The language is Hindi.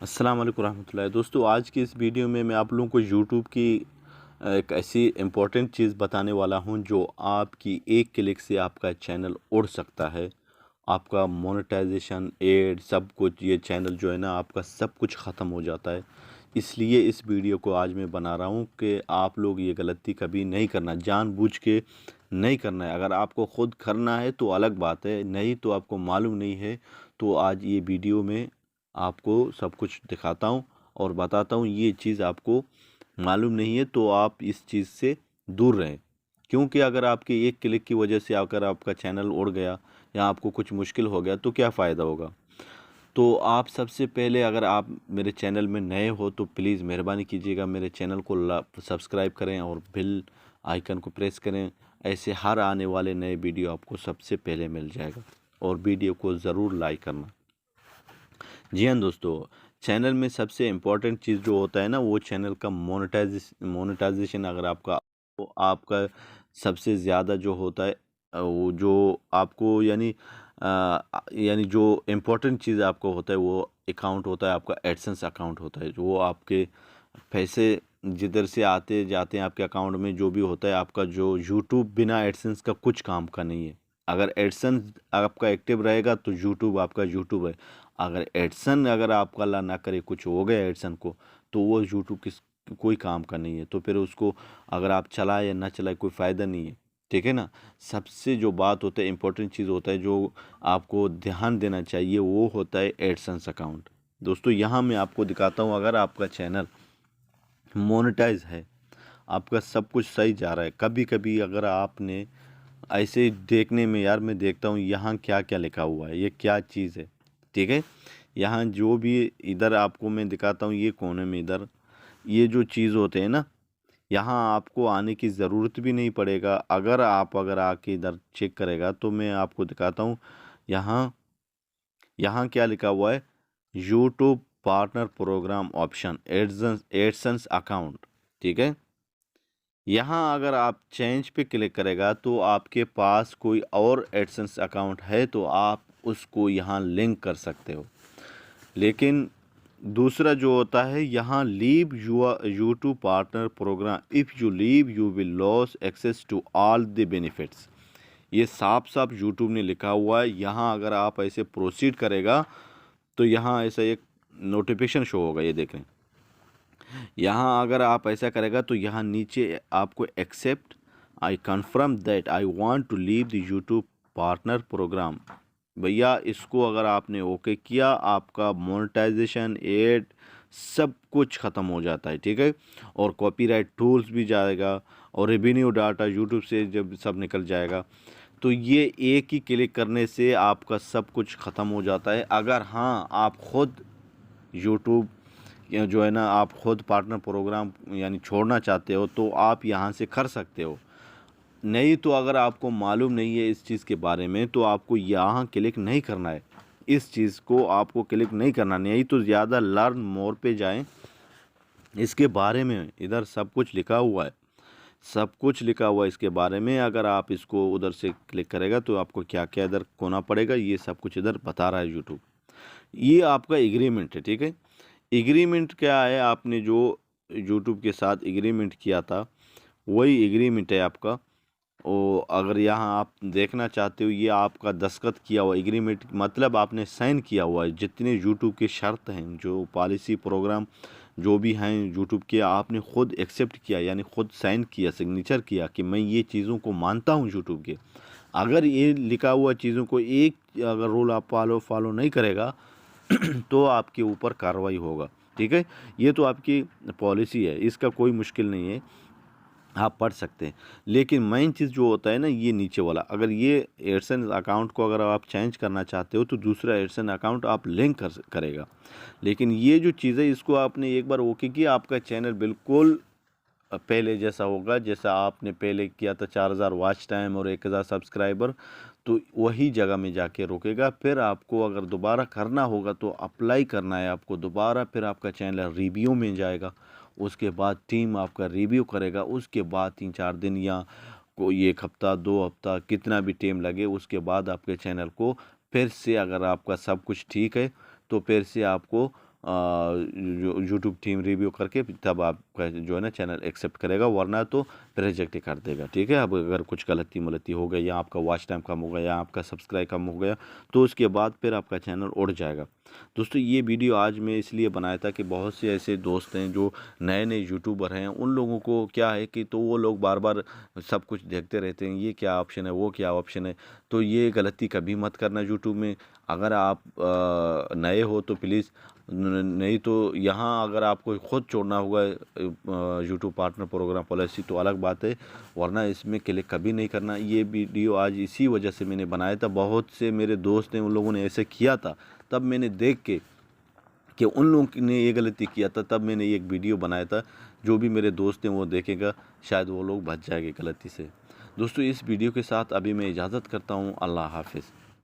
अस्सलाम वालेकुम रहमतुल्लाहि। दोस्तों, आज की इस वीडियो में मैं आप लोगों को यूट्यूब की एक ऐसी इम्पोर्टेंट चीज़ बताने वाला हूं जो आपकी एक क्लिक से आपका चैनल उड़ सकता है। आपका मोनेटाइजेशन, एड, सब कुछ, ये चैनल जो है ना आपका सब कुछ ख़त्म हो जाता है। इसलिए इस वीडियो को आज मैं बना रहा हूं कि आप लोग ये गलती कभी नहीं करना, जानबूझ के नहीं करना है। अगर आपको ख़ुद करना है तो अलग बात है, नहीं तो आपको मालूम नहीं है तो आज ये वीडियो में आपको सब कुछ दिखाता हूँ और बताता हूँ। ये चीज़ आपको मालूम नहीं है तो आप इस चीज़ से दूर रहें, क्योंकि अगर आपके एक क्लिक की वजह से अगर आपका चैनल उड़ गया या आपको कुछ मुश्किल हो गया तो क्या फ़ायदा होगा। तो आप सबसे पहले, अगर आप मेरे चैनल में नए हो तो प्लीज़ मेहरबानी कीजिएगा मेरे चैनल को सब्सक्राइब करें और बेल आइकन को प्रेस करें। ऐसे हर आने वाले नए वीडियो आपको सबसे पहले मिल जाएगा। और वीडियो को ज़रूर लाइक करना। जी हाँ दोस्तों, चैनल में सबसे इम्पोर्टेंट चीज़ जो होता है ना, वो चैनल का मोनेटाइजेशन अगर आपका, तो आपका सबसे ज़्यादा जो होता है वो जो आपको यानी जो इम्पोर्टेंट चीज़ आपको होता है वो अकाउंट होता है, आपका एडसेंस अकाउंट होता है। जो वो आपके पैसे जिधर से आते जाते हैं आपके अकाउंट में, जो भी होता है आपका, जो यूट्यूब बिना एडसेंस का कुछ काम का नहीं है। अगर एडसेंस आपका एक्टिव रहेगा तो यूट्यूब आपका यूट्यूब है। अगर एडसन, अगर आपका अल्लाह ना करे कुछ हो गया एडसन को, तो वो यूट्यूब कोई काम का नहीं है। तो फिर उसको अगर आप चलाए या ना चलाए कोई फ़ायदा नहीं है, ठीक है ना। सबसे जो बात होता है, इंपॉर्टेंट चीज़ होता है जो आपको ध्यान देना चाहिए, वो होता है एडसेंस अकाउंट। दोस्तों, यहाँ मैं आपको दिखाता हूँ, अगर आपका चैनल मोनेटाइज है, आपका सब कुछ सही जा रहा है, कभी कभी अगर आपने ऐसे ही देखने में, यार मैं देखता हूँ यहाँ क्या क्या लिखा हुआ है, ये क्या चीज़ है, ठीक है। यहाँ जो भी, इधर आपको मैं दिखाता हूँ, ये कोने में इधर ये जो चीज़ होते हैं ना, यहाँ आपको आने की ज़रूरत भी नहीं पड़ेगा। अगर आके इधर चेक करेगा तो मैं आपको दिखाता हूँ। यहाँ यहाँ क्या लिखा हुआ है, YouTube partner programme option, AdSense account, ठीक है। यहाँ अगर आप चेंज पे क्लिक करेगा तो आपके पास कोई और एडसेंस अकाउंट है तो आप उसको यहाँ लिंक कर सकते हो। लेकिन दूसरा जो होता है, यहाँ leave YouTube partner program, if you leave you will loss access to all the benefits. ये साफ साफ यूट्यूब ने लिखा हुआ है। यहाँ अगर आप ऐसे प्रोसीड करेगा तो यहाँ ऐसा एक नोटिफिकेशन शो होगा, ये देखें। यहाँ अगर आप ऐसा करेगा तो यहाँ नीचे आपको accept, I confirm that I want to leave the YouTube partner program. भैया इसको अगर आपने ओके किया, आपका मोनेटाइजेशन, एड, सब कुछ ख़त्म हो जाता है, ठीक है। और कॉपीराइट टूल्स भी जाएगा और रेवेन्यू डाटा यूट्यूब से जब सब निकल जाएगा। तो ये एक ही क्लिक करने से आपका सब कुछ ख़त्म हो जाता है। अगर हाँ, आप ख़ुद यूट्यूब या जो है ना, आप ख़ुद पार्टनर प्रोग्राम यानी छोड़ना चाहते हो तो आप यहाँ से कर सकते हो। नहीं तो अगर आपको मालूम नहीं है इस चीज़ के बारे में तो आपको यहाँ क्लिक नहीं करना है। इस चीज़ को आपको क्लिक नहीं करना, नहीं तो ज़्यादा लर्न मोर पे जाएं। इसके बारे में इधर सब कुछ लिखा हुआ है, सब कुछ लिखा हुआ है इसके बारे में। अगर आप इसको उधर से क्लिक करेगा तो आपको क्या क्या इधर होना पड़ेगा, ये सब कुछ इधर बता रहा है यूट्यूब। ये आपका एग्रीमेंट है, ठीक है। एग्रीमेंट क्या है, आपने जो यूट्यूब के साथ एग्रीमेंट किया था वही एग्रीमेंट है आपका। और अगर यहाँ आप देखना चाहते हो, ये आपका दस्तखत किया हुआ एग्रीमेंट, मतलब आपने साइन किया हुआ है। जितने यूट्यूब के शर्त हैं, जो पॉलिसी प्रोग्राम जो भी हैं यूट्यूब के, आपने ख़ुद एक्सेप्ट किया, यानी ख़ुद साइन किया, सिग्नेचर किया कि मैं ये चीज़ों को मानता हूँ यूट्यूब के। अगर ये लिखा हुआ चीज़ों को एक अगर रूल आप फॉलो नहीं करेगा तो आपके ऊपर कार्रवाई होगा, ठीक है। ये तो आपकी पॉलिसी है, इसका कोई मुश्किल नहीं है, आप पढ़ सकते हैं। लेकिन मेन चीज़ जो होता है ना, ये नीचे वाला, अगर ये एडसेंस अकाउंट को अगर आप चेंज करना चाहते हो तो दूसरा एडसेंस अकाउंट आप लिंक करेगा। लेकिन ये जो चीज़ है, इसको आपने एक बार ओके किया, आपका चैनल बिल्कुल पहले जैसा होगा, जैसा आपने पहले किया था। 4000 वॉच टाइम और 1000 सब्सक्राइबर, तो वही जगह में जाके रुकेगा। फिर आपको अगर दोबारा करना होगा तो अप्लाई करना है आपको दोबारा, फिर आपका चैनल रिव्यू में जाएगा। उसके बाद टीम आपका रिव्यू करेगा, उसके बाद 3-4 दिन या कोई 1 हफ्ता 2 हफ्ता कितना भी टाइम लगे, उसके बाद आपके चैनल को फिर से, अगर आपका सब कुछ ठीक है तो फिर से आपको यूट्यूब टीम रिव्यू करके तब आपका जो है ना चैनल एक्सेप्ट करेगा, वरना तो रिजेक्ट ही कर देगा। ठीक है, अब अगर कुछ गलती मलती हो गई या आपका वॉच टाइम कम हो गया या आपका सब्सक्राइब कम हो गया तो उसके बाद फिर आपका चैनल उड़ जाएगा। दोस्तों ये वीडियो आज मैं इसलिए बनाया था कि बहुत से ऐसे दोस्त हैं जो नए नए यूट्यूबर हैं, उन लोगों को क्या है कि तो वो लोग बार बार सब कुछ देखते रहते हैं, ये क्या ऑप्शन है, वो क्या ऑप्शन है। तो ये गलती कभी मत करना यूट्यूब में। अगर आप नए हो तो प्लीज़, नहीं तो यहाँ अगर आपको खुद छोड़ना होगा यूट्यूब पार्टनर प्रोग्राम पॉलिसी तो अलग बात है, वरना इसमें क्लिक कभी नहीं करना। ये वीडियो आज इसी वजह से मैंने बनाया था, बहुत से मेरे दोस्त हैं उन लोगों ने ऐसे किया था, तब मैंने देख के कि उन लोगों ने ये गलती किया था, तब मैंने एक वीडियो बनाया था। जो भी मेरे दोस्त हैं वो देखेगा, शायद वो लोग बच जाएंगे गलती से। दोस्तों इस वीडियो के साथ अभी मैं इजाज़त करता हूँ। अल्लाह हाफिज़।